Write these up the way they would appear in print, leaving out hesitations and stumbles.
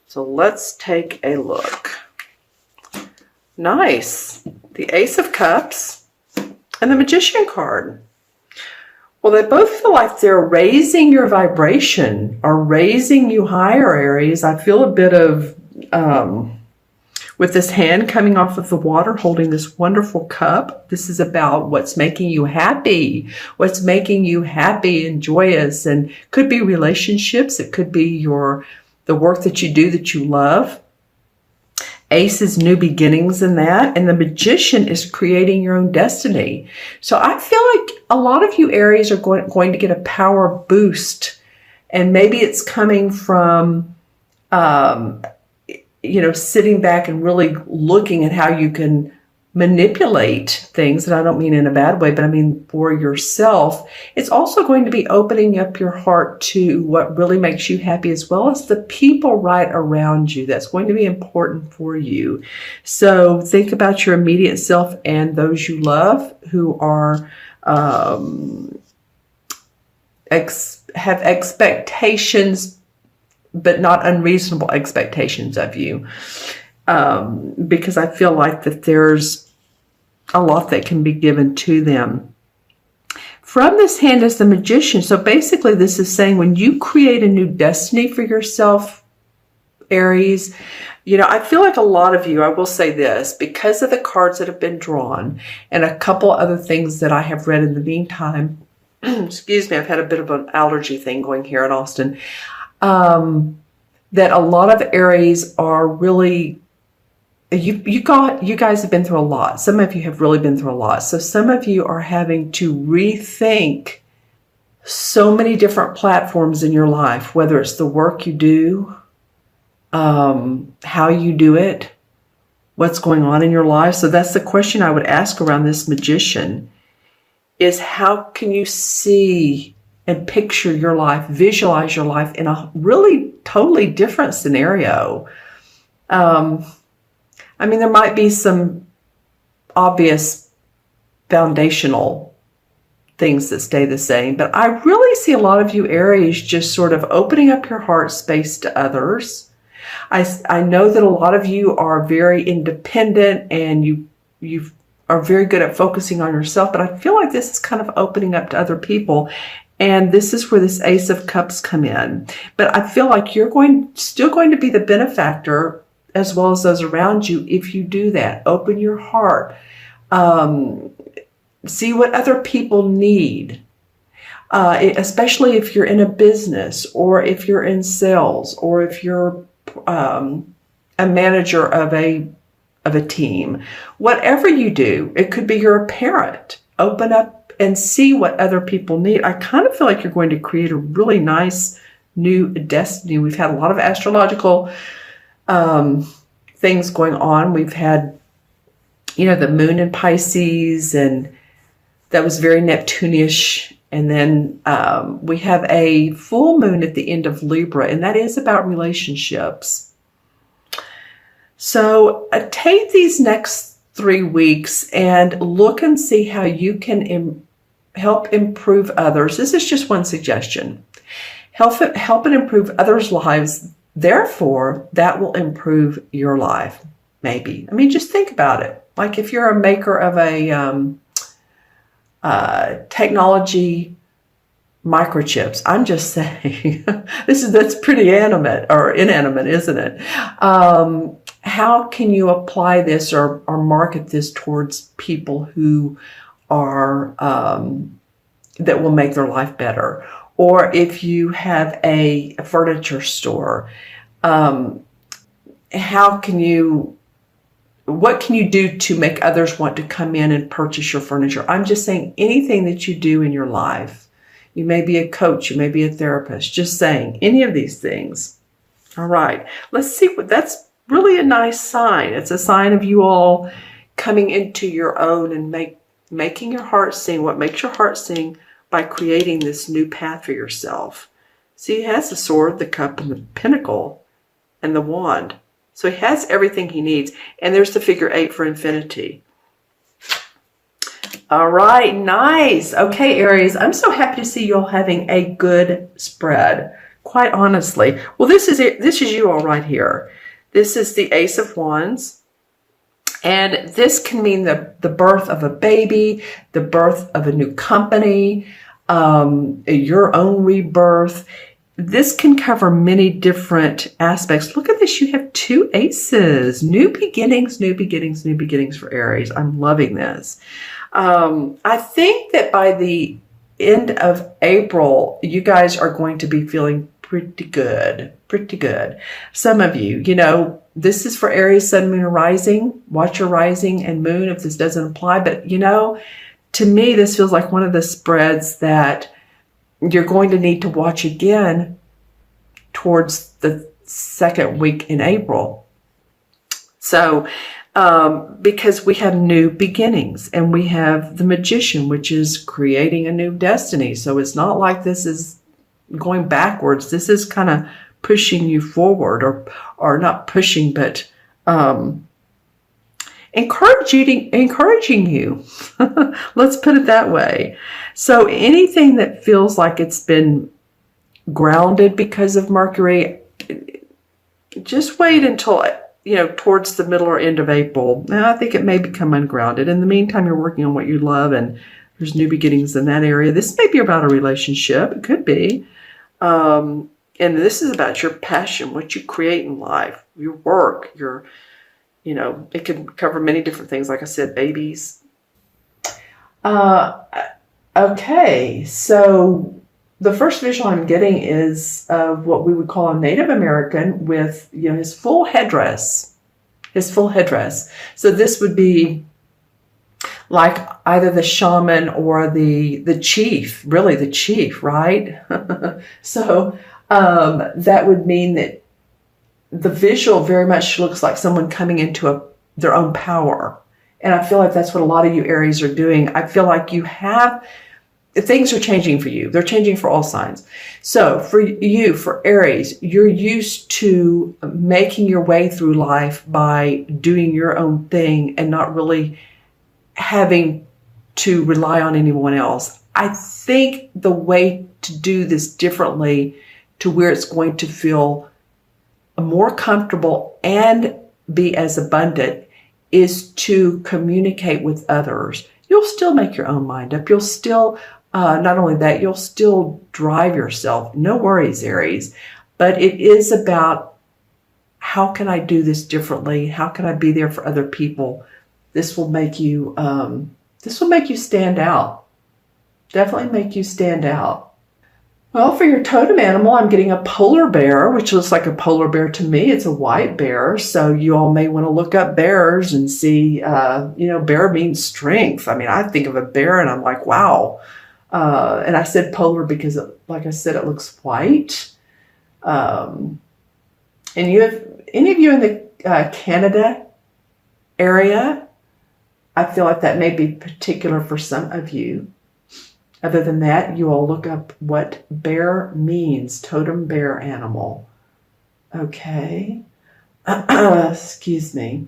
So let's take a look. Nice. The Ace of Cups and the Magician card. Well, they both feel like they're raising your vibration or raising you higher, Aries. I feel a bit of, with this hand coming off of the water, holding this wonderful cup. This is about what's making you happy, and joyous, and could be relationships. It could be the work that you do that you love. Ace is new beginnings in that, and the Magician is creating your own destiny. So I feel like a lot of you Aries are going to get a power boost, and maybe it's coming from, sitting back and really looking at how you can manipulate things. And I don't mean in a bad way, but I mean for yourself. It's also going to be opening up your heart to what really makes you happy, as well as the people right around you. That's going to be important for you. So think about your immediate self and those you love who are have expectations, but not unreasonable expectations of you. Because I feel like that there's a lot that can be given to them. From this hand is the Magician. So basically this is saying when you create a new destiny for yourself, Aries, I feel like a lot of you, I will say this, because of the cards that have been drawn and a couple other things that I have read in the meantime, excuse me, I've had a bit of an allergy thing going here in Austin, that a lot of Aries are really, you guys have been through a lot. Some of you have really been through a lot. So some of you are having to rethink so many different platforms in your life, whether it's the work you do, how you do it, what's going on in your life. So that's the question I would ask around this Magician, is how can you see and picture your life, visualize your life in a really totally different scenario. There might be some obvious foundational things that stay the same, but I really see a lot of you Aries just sort of opening up your heart space to others. I know that a lot of you are very independent and you are very good at focusing on yourself, but I feel like this is kind of opening up to other people. And this is where this Ace of Cups come in. But I feel like you're still going to be the benefactor as well as those around you if you do that. Open your heart. See what other people need, especially if you're in a business or if you're in sales or if you're a manager of a team. Whatever you do, it could be you're a parent. Open up and see what other people need. I kind of feel like you're going to create a really nice new destiny. We've had a lot of astrological things going on. We've had, the moon in Pisces, and that was very Neptune-ish. And then we have a full moon at the end of Libra, and that is about relationships. So take these next 3 weeks and look and see how you can help improve others. This is just one suggestion. Help and improve others' lives. Therefore, that will improve your life. Maybe. Just think about it. Like if you're a maker of a technology microchips, I'm just saying, that's pretty animate or inanimate, isn't it? How can you apply this or market this towards people who are, that will make their life better? Or if you have a furniture store, what can you do to make others want to come in and purchase your furniture? I'm just saying anything that you do in your life. You may be a coach, you may be a therapist, just saying any of these things. All right, let's see that's really a nice sign. It's a sign of you all coming into your own and making your heart sing. What makes your heart sing? By creating this new path for yourself. See, he has the sword, the cup, and the pentacle, and the wand. So he has everything he needs. And there's the figure 8 for infinity. All right, nice. Okay, Aries, I'm so happy to see you all having a good spread. quite honestly. Well, this is it. This is you all right here. This is the Ace of Wands. And this can mean the birth of a baby, the birth of a new company, your own rebirth. This can cover many different aspects. Look at this. You have 2 aces. New beginnings, new beginnings, new beginnings for Aries. I'm loving this. I think that by the end of April, you guys are going to be feeling pretty good. Pretty good. Some of you, you know, this is for Aries, Sun, Moon, or Rising. Watch your rising and moon if this doesn't apply. But, you know, to me, this feels like one of the spreads that you're going to need to watch again towards the second week in April. So, because we have new beginnings, and we have the Magician, which is creating a new destiny. So it's not like this is going backwards. This is kind of pushing you forward, or not pushing, but encouraging you. Let's put it that way. So anything that feels like it's been grounded because of Mercury, just wait until, you know, towards the middle or end of April. Now, I think it may become ungrounded. In the meantime, you're working on what you love, and there's new beginnings in that area. This may be about a relationship. It could be. And this is about your passion, what you create in life, your work, your, you know, it could cover many different things. Like I said, babies. Okay, so the first visual I'm getting is of what we would call a Native American with, you know, his full headdress. So this would be like either the shaman or the chief, really the chief, right? So that would mean that the visual very much looks like someone coming into their own power. And I feel like that's what a lot of you Aries are doing. I feel like you have, things are changing for you. They're changing for all signs. So for you, for Aries, you're used to making your way through life by doing your own thing and not really having to rely on anyone else. I think the way to do this differently to where it's going to feel more comfortable and be as abundant is to communicate with others. You'll still make your own mind up. You'll still, not only that, you'll still drive yourself. No worries, Aries. But it is about, how can I do this differently? How can I be there for other people? This will make you stand out. Definitely make you stand out. Well, for your totem animal, I'm getting a polar bear, which looks like a polar bear to me. It's a white bear, so you all may want to look up bears and see, you know, bear means strength. I mean, I think of a bear and I'm like, wow. And I said polar because, like I said, it looks white. And you have, any of you in the Canada area, I feel like that may be particular for some of you. Other than that, you all look up what bear means, totem bear animal. Okay. Excuse me.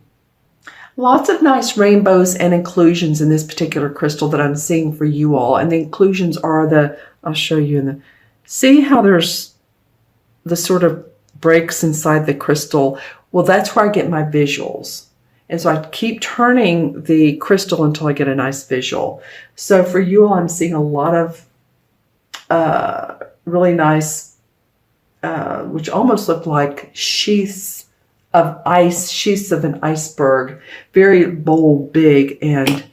Lots of nice rainbows and inclusions in this particular crystal that I'm seeing for you all. And the inclusions are I'll show you in see how there's the sort of breaks inside the crystal? Well, that's where I get my visuals. And so I keep turning the crystal until I get a nice visual. So for you all, I'm seeing a lot of really nice, which almost look like sheaths of ice, sheaths of an iceberg. Very bold, big, and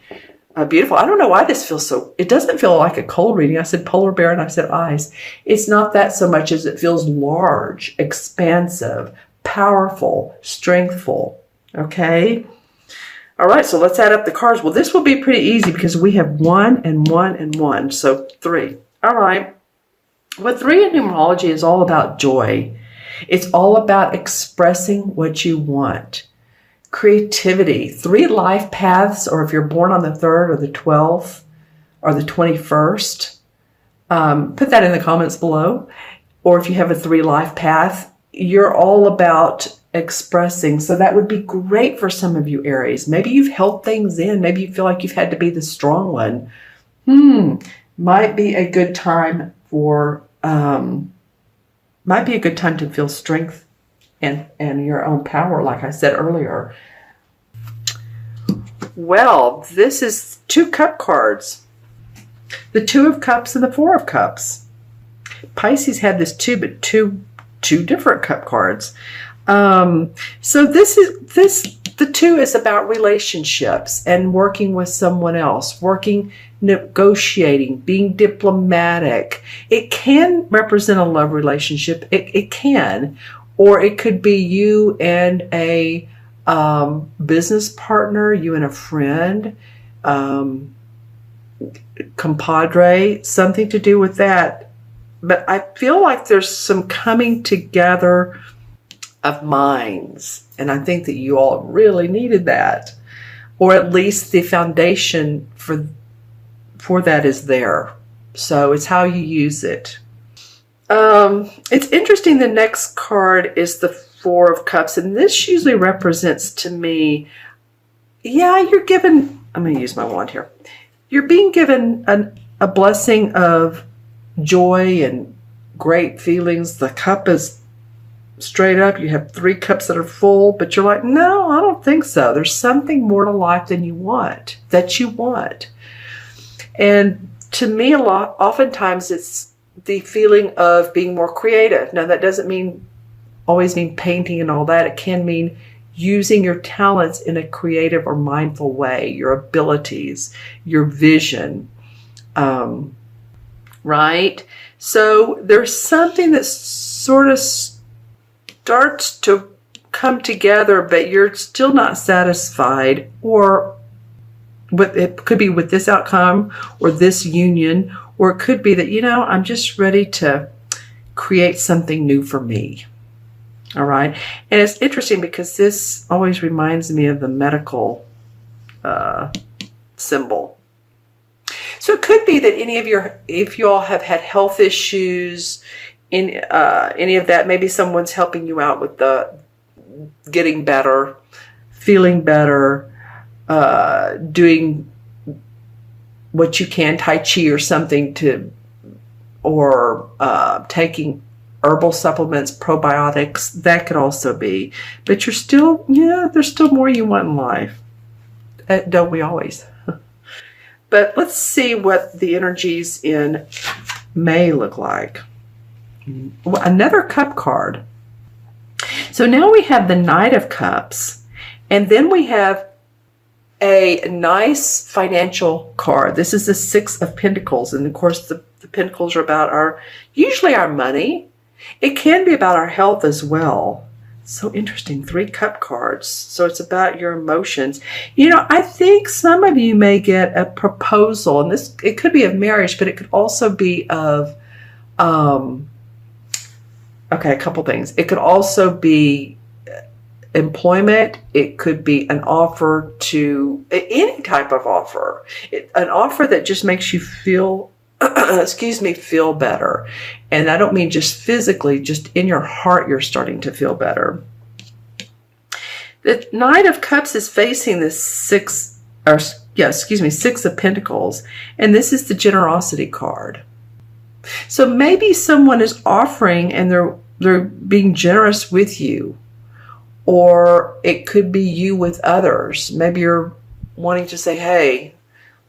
beautiful. I don't know why this feels so, it doesn't feel like a cold reading. I said polar bear and I said ice. It's not that so much as it feels large, expansive, powerful, strengthful. Okay. All right. So let's add up the cards. Well, this will be pretty easy because we have 1 and 1 and 1. So 3. All right. Well, 3 in numerology is all about joy. It's all about expressing what you want. Creativity. 3 life paths, or if you're born on the 3rd or the 12th or the 21st, put that in the comments below. Or if you have a 3 life path, you're all about expressing. So that would be great for some of you Aries. Maybe you've held things in. Maybe you feel like you've had to be the strong one. Might be a good time for might be a good time to feel strength and your own power, like I said earlier. Well, this is 2 cup cards. The 2 of Cups and the 4 of Cups. Pisces had this too, but two different cup cards. So the 2 is about relationships and working with someone else, negotiating, being diplomatic. It can represent a love relationship. It can, or it could be you and a business partner, you and a friend, compadre, something to do with that. But I feel like there's some coming together of minds, and I think that you all really needed that, or at least the foundation for that is there. So it's how you use it. It's interesting. The next card is the 4 of Cups, and this usually represents to me, you're given, I'm going to use my wand here. You're being given a blessing of joy and great feelings. The cup is straight up. You have 3 cups that are full, but you're like, no, I don't think so. There's something more to life than you want, And to me, oftentimes it's the feeling of being more creative. Now, that doesn't always mean painting and all that. It can mean using your talents in a creative or mindful way, your abilities, your vision, right? So there's something that sort of starts to come together, but you're still not satisfied, or it could be with this outcome or this union, or it could be that, I'm just ready to create something new for me. All right. And it's interesting because this always reminds me of the medical symbol. So it could be that if you all have had health issues, in any of that, maybe someone's helping you out with the getting better, feeling better, doing what you can, Tai Chi or something, or taking herbal supplements, probiotics. That could also be. But you're still, there's still more you want in life. Don't we always? But let's see what the energies in May look like. Another cup card. So now we have the Knight of Cups, and then we have a nice financial card. This is the 6 of Pentacles, and of course the Pentacles are about usually our money. It can be about our health as well. So interesting, 3 cup cards. So it's about your emotions. I think some of you may get a proposal, and it could be of marriage, but it could also be of a couple things. It could also be employment. It could be an offer to any type of offer. An offer that just makes you feel, feel better. And I don't mean just physically, just in your heart, you're starting to feel better. The Knight of Cups is facing the 6 of Pentacles. And this is the generosity card. So maybe someone is offering and they're being generous with you, or it could be you with others. Maybe you're wanting to say, hey,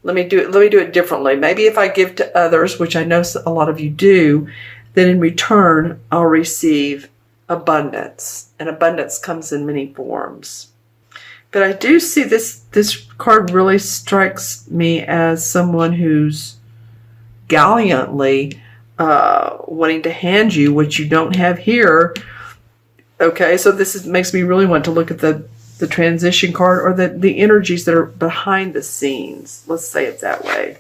let me do it differently. Maybe if I give to others, which I know a lot of you do, then in return, I'll receive abundance. And abundance comes in many forms. But I do see this card really strikes me as someone who's gallantly wanting to hand you what you don't have here. Okay, so makes me really want to look at the transition card, or the energies that are behind the scenes. Let's say it that way.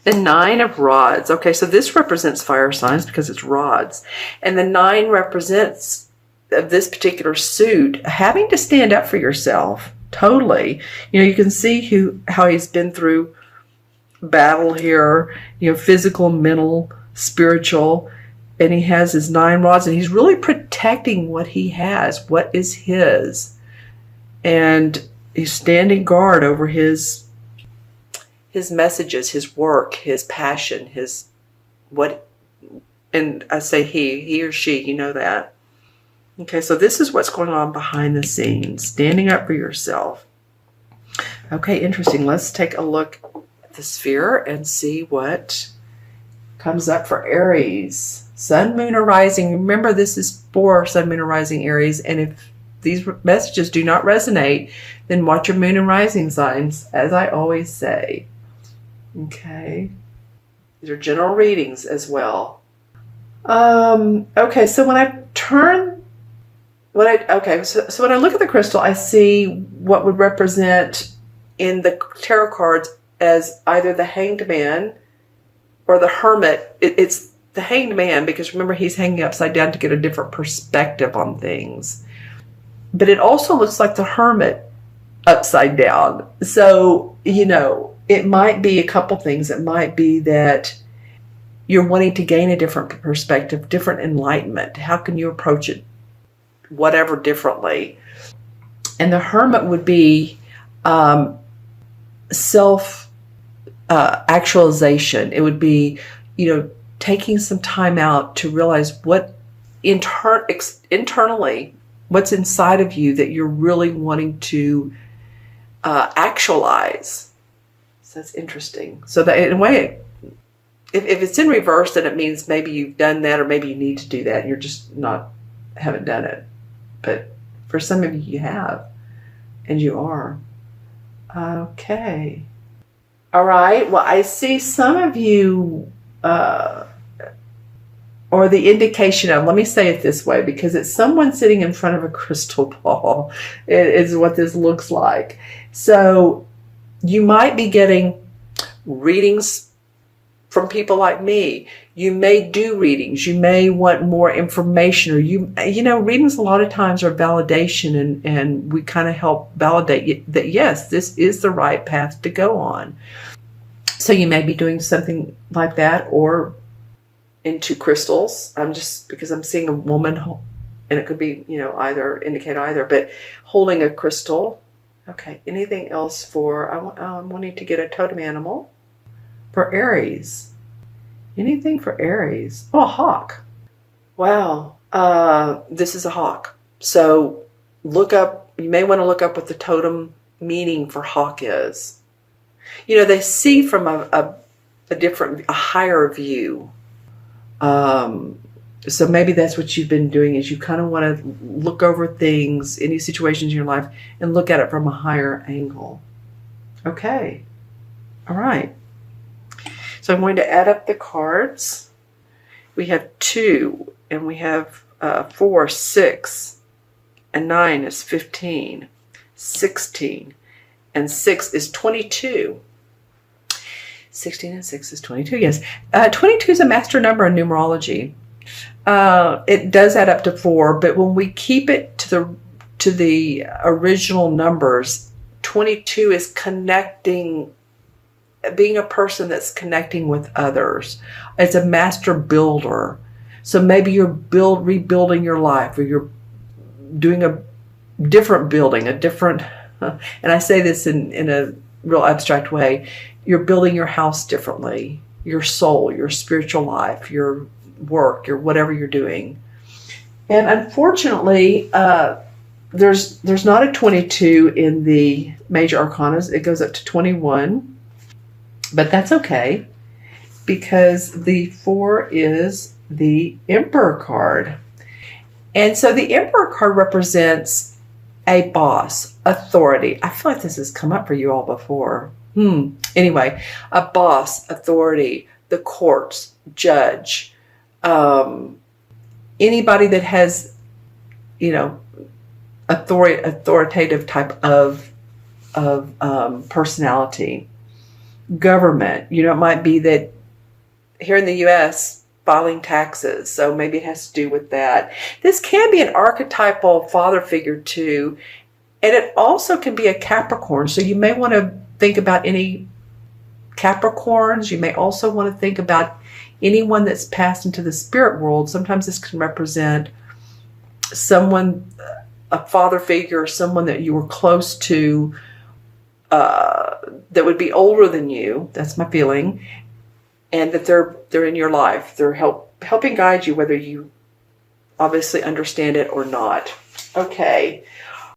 The 9 of Rods. Okay, so this represents fire signs because it's rods. And the 9 represents this particular suit having to stand up for yourself. Totally. You can see how he's been through battle here, physical, mental, spiritual, and he has his 9 rods, and he's really protecting what he has, what is his, and he's standing guard over his his messages, his work, his passion, his what And I say he or she, you know that. Okay, so this is what's going on behind the scenes, standing up for yourself. Okay, interesting. Let's take a look at the sphere and see what comes up for Aries. Sun, Moon, or Rising. Remember, this is for Sun, Moon, or Rising Aries. And if these messages do not resonate, then watch your Moon and Rising signs, as I always say. Okay. These are general readings as well. Okay, so when I when I look at the crystal, I see what would represent in the tarot cards as either the Hanged Man or the Hermit. It's the Hanged Man because remember, he's hanging upside down to get a different perspective on things. But it also looks like the Hermit upside down. So, you know, it might be a couple things. It might be that you're wanting to gain a different perspective, different enlightenment. How can you approach it, whatever, differently? And the Hermit would be self-actualization. It would be, you know, taking some time out to realize what internally, what's inside of you that you're really wanting to actualize. So that's interesting. So that in a way, if it's in reverse, then it means maybe you've done that, or maybe you need to do that and you're just haven't done it. But for some of you, you have, and you are. Okay. All right. Well, I see some of you, or the indication of, let me say it this way, because it's someone sitting in front of a crystal ball. It is what this looks like. So you might be getting readings from people like me. You may do readings. You may want more information, or you know, readings a lot of times are validation, and we kind of help validate that, yes, this is the right path to go on. So you may be doing something like that, or into crystals. Because I'm seeing a woman, and it could be, you know, indicate either, but holding a crystal. Okay. Anything else for, I'm wanting to get a totem animal for Aries. Anything for Aries? Oh, a hawk. Wow. This is a hawk. So you may want to look up what the totem meaning for hawk is. You know, they see from a higher view. So maybe that's what you've been doing, is you kind of want to look over things, any situations in your life, and look at it from a higher angle. Okay. All right. So I'm going to add up the cards. We have 2, and we have 4, 6, and 9 is 15, 16, and 6 is 22. 16 and 6 is 22, yes. 22 is a master number in numerology. It does add up to 4, but when we keep it to the original numbers, 22 is connecting, being a person that's connecting with others. It's a master builder. So maybe you're rebuilding your life, or you're doing a different building, and I say this in a real abstract way. You're building your house differently, your soul, your spiritual life, your work, your whatever you're doing. And unfortunately, there's not a 22 in the major arcanas. It goes up to 21. But that's okay, because the 4 is the Emperor card. And so the Emperor card represents a boss, authority. I feel like this has come up for you all before. Anyway, a boss, authority, the courts, judge, anybody that has, you know, authoritative type of personality. Government, you know, it might be that here in the U.S., filing taxes, so maybe it has to do with that. This can be an archetypal father figure too, and it also can be a Capricorn, so you may want to think about any Capricorns. You may also want to think about anyone that's passed into the spirit world. Sometimes this can represent someone, a father figure, or someone that you were close to, that would be older than you. That's my feeling. And that they're in your life. They're helping guide you whether you obviously understand it or not. Okay.